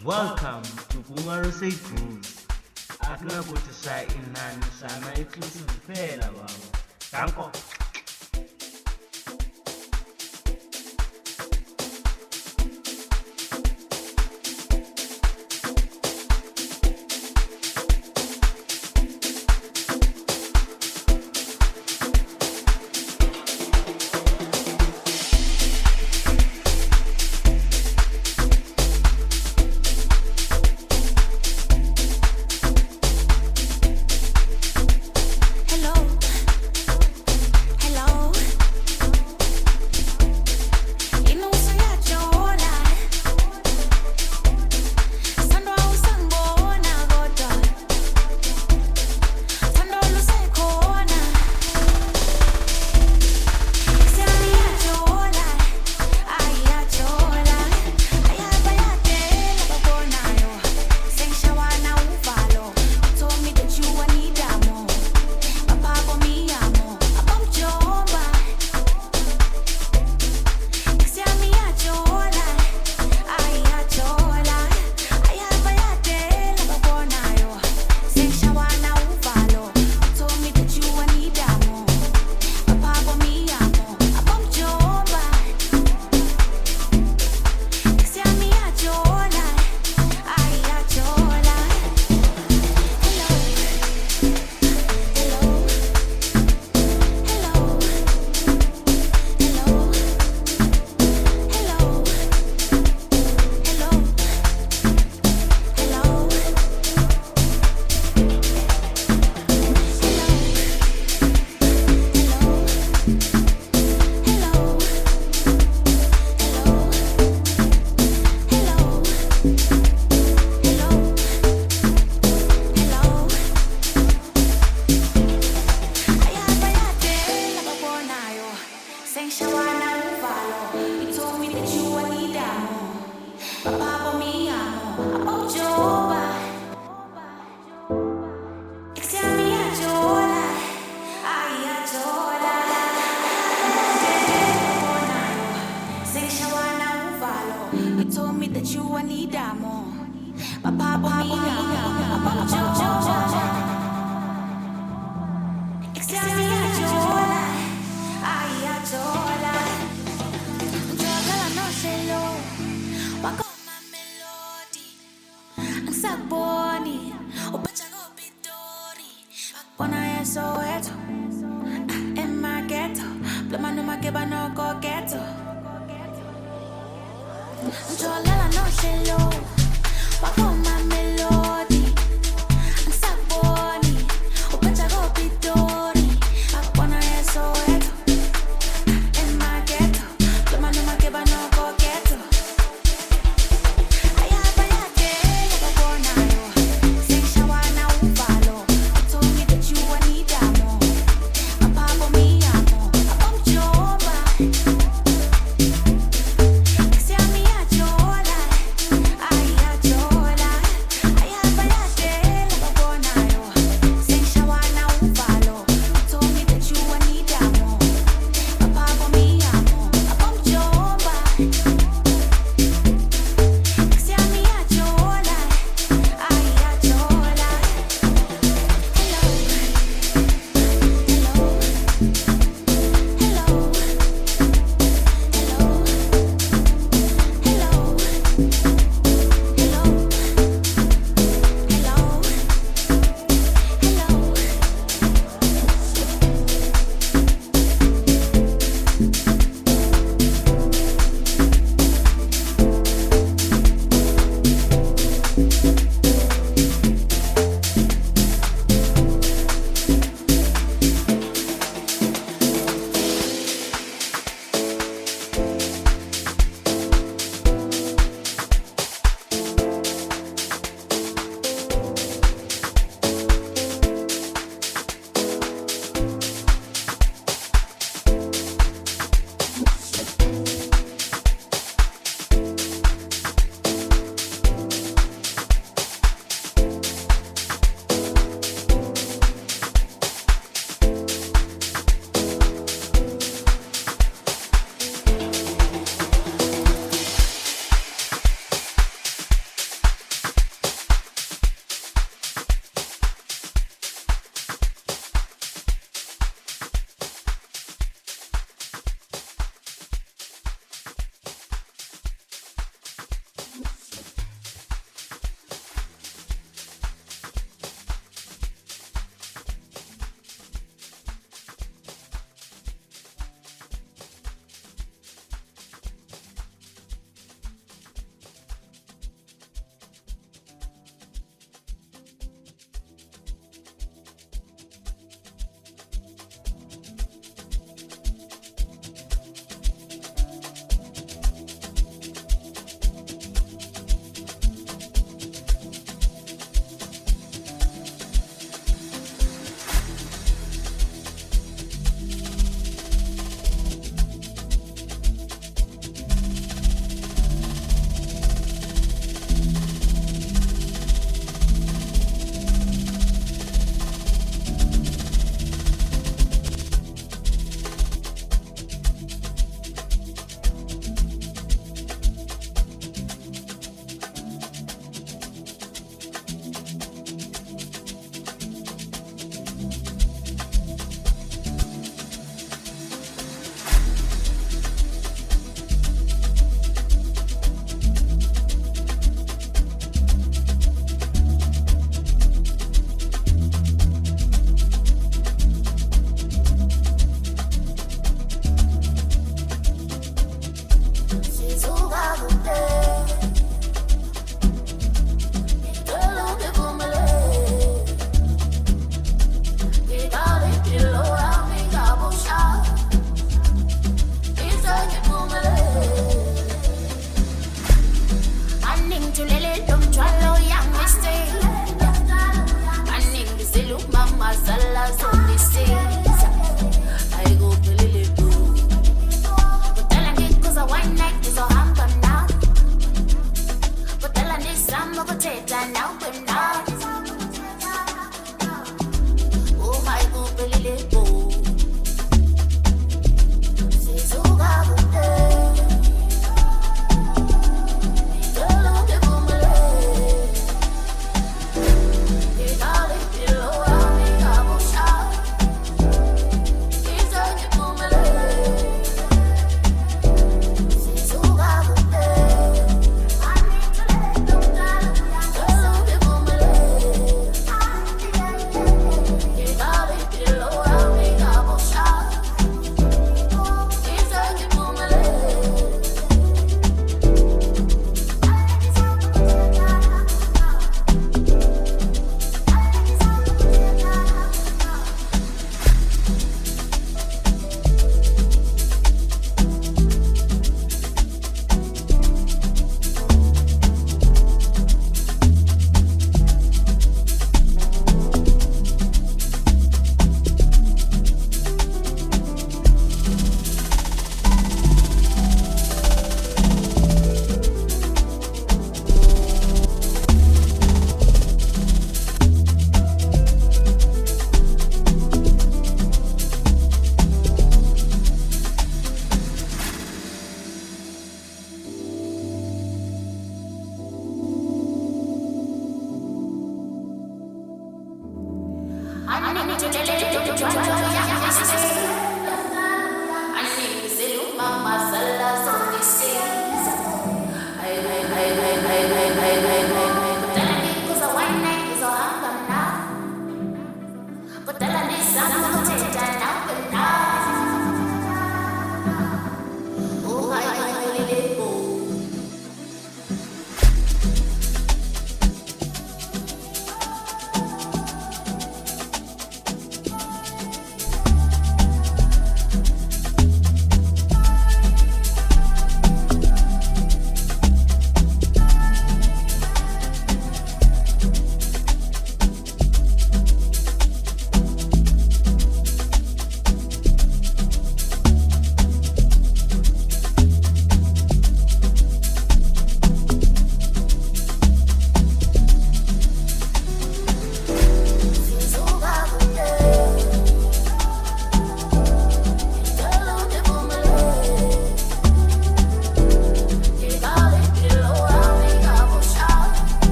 Welcome to Kungarose Cruise. Akunakuthi sa inani sana exclusive kuphela baba. Danko.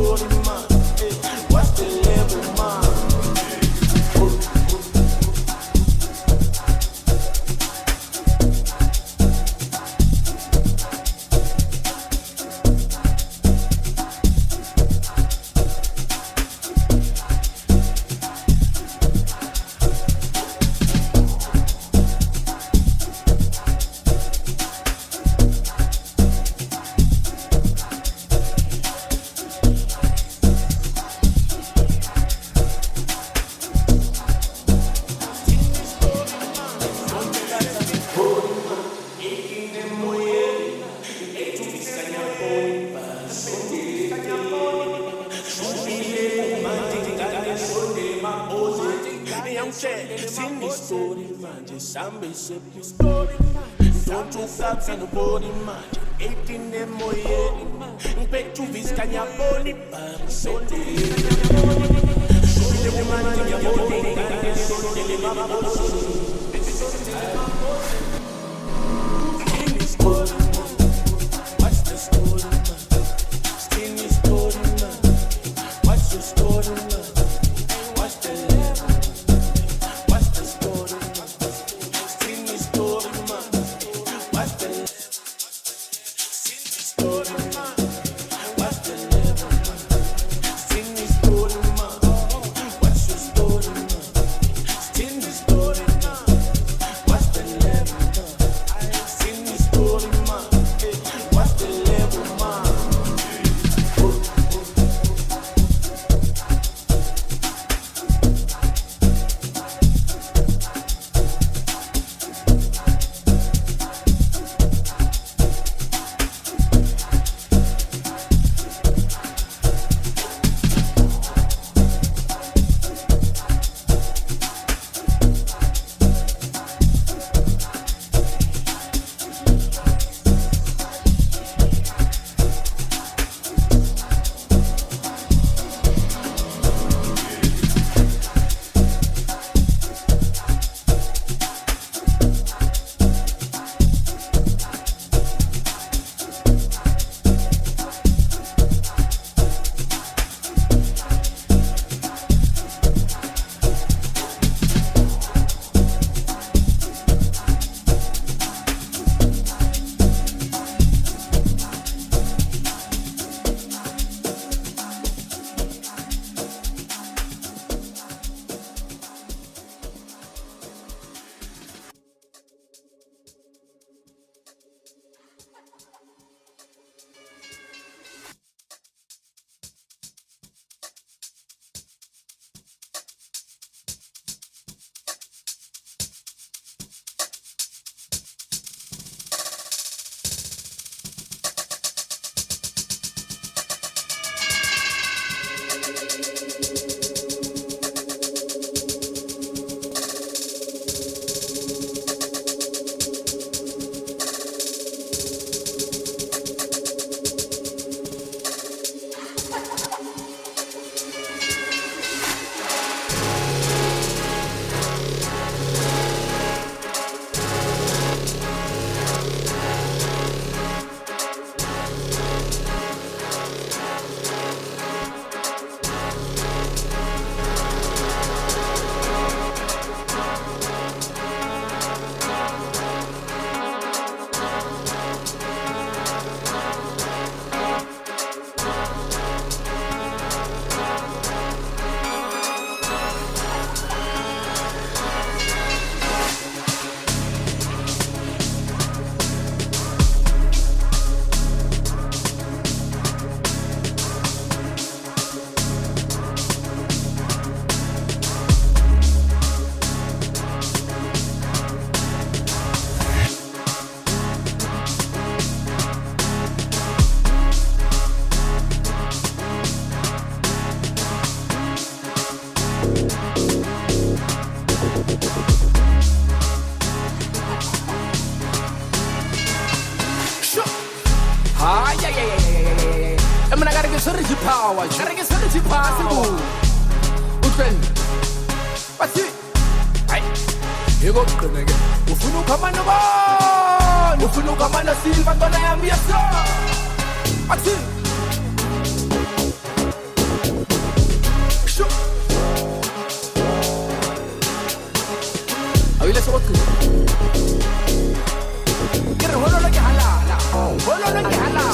Story, Sambe shape story man. Don't you flags and the body man. 18 them more yeah. Pet to vis can ya body bam. So the woman in your body. In this story man. What's the story man? Still this story man. What's the story man? What's the level? What's the story man? Still this story man. What's the level? Story man. What's the level? Still this story man. What's your story man? Still this story man. What's the level man? Still this story man. What's the level man? power. Gotta get something possible. Utrend. What's it? Hey. Here go the nigga. Ufunu kama no man. Ufunu kama no silver gonna am your star. What's it? Shoot. Awila sa waktu. Kira holo lagi halala. Holo lagi halala.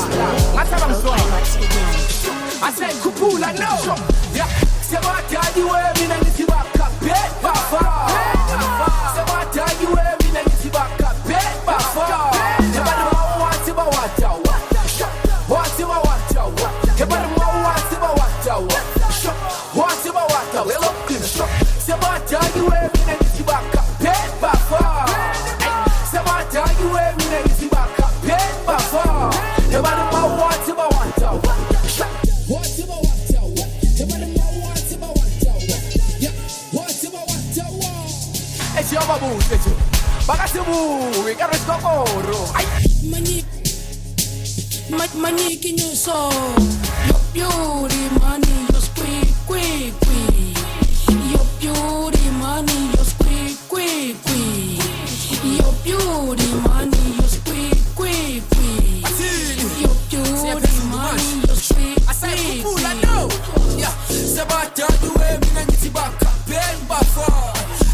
Masa bang suai. I said kupula no. Yeah. Sema tadi wewe mina nisibaka pepa fa. Sema tadi wewe mina nisibaka pepa fa. Ebana wati ba wata. Wati ba wata. Ebana wati ba wata. Wati ba wata. Sema tadi wewe mina nisibaka pepa fa. Sema tadi wewe mina nisibaka pepa fa. Ebana wati ba wata. It's your babu, it's you. ka re skokoro. Maniki nyuso, your beauty money, your squeak, quick, quick. Your beauty money, your squeak, quick, quick. Your beauty money, your squeak, quick, quick. Your beauty money, your squeak, quick, quick. Yeah, Sabata, you wear me and it's back up, Ben Buffer.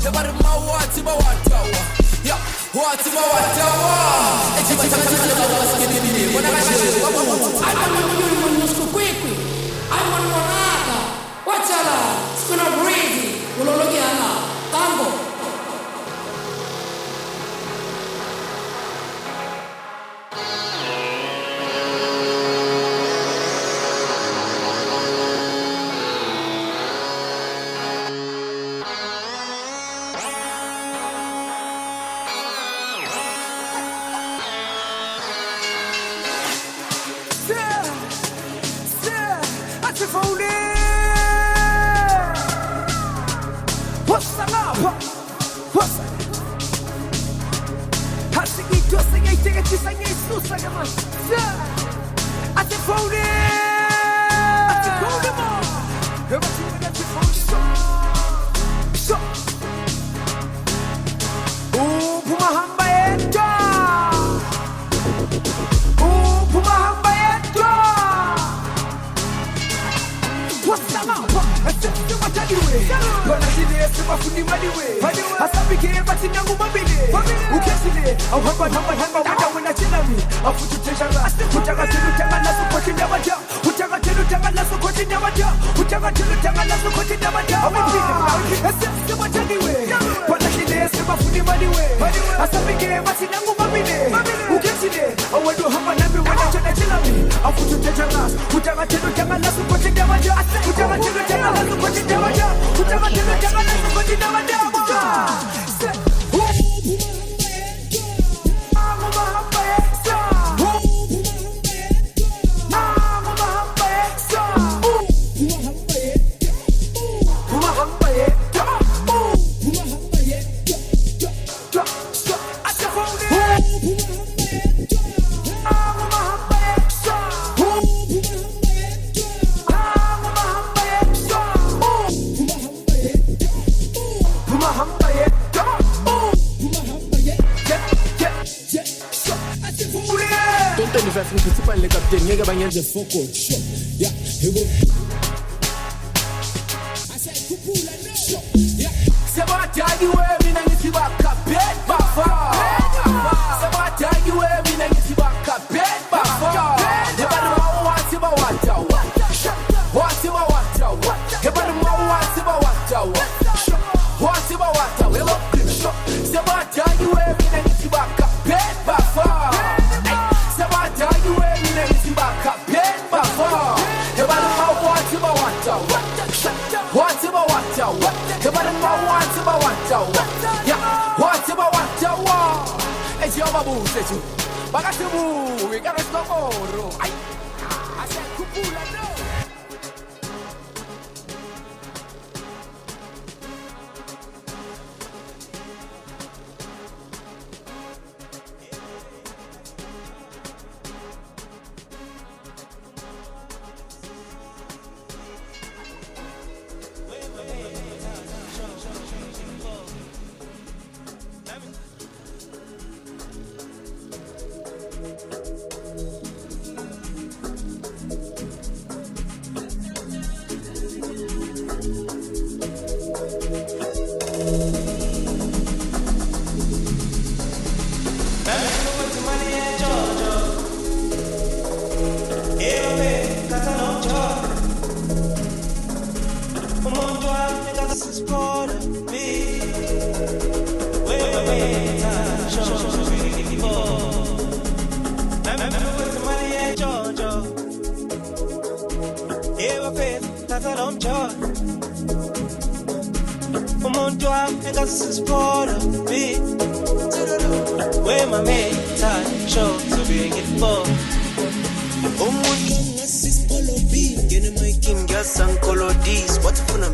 The bottom of my water, yeah, what's my water? The focal shot, yeah, here we go. I said, Kupula, no, yeah. Sabata, you wear me and it's back up, bed buffer. Sabata, you wear me and it's back up, bed buffer. The bottom wants about water, what's about water, the bottom wants about water, what's about water, we love him. Sabata, you wear me and it's back up, bed buffer. Sabata, you wear me and it's back up. What's about water? The bottom wants about water. Yeah, what's about water? It's your babu, says you. Bagatabu, we got a stop. I said, Kupula, no. Where my main time show to bring it for. Gas and color D's, what for me?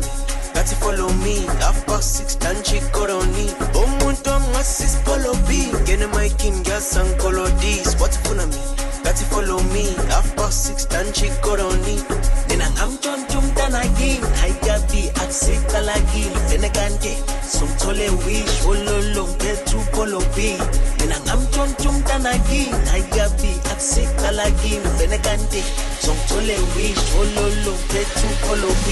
That That's follow me. 6:30 tanchi koroni. Umuntu angasis follow B. Gene my king gas and color D's. What funa me? That's follow me. 6:30 tanchi koroni. Nina ngam chonchum tanagin. Haikabi aksika lagi. Venegante. Sumtole wish. Ololo petu follow B. Nina ngam chonchum tanagin. Haikabi aksika lagi. Venegante. Sumtole wish. Ololo petu follow B.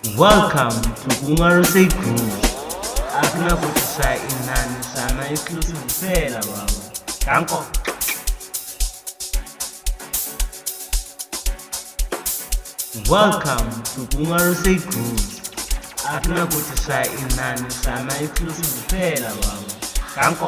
Welcome to Bungarose Groove. Akunakuthi sa inani sana exclusive kuphela baba. Danko. Welcome to Bungarose Groove. Akunakuthi sa inani sana exclusive kuphela baba. Danko.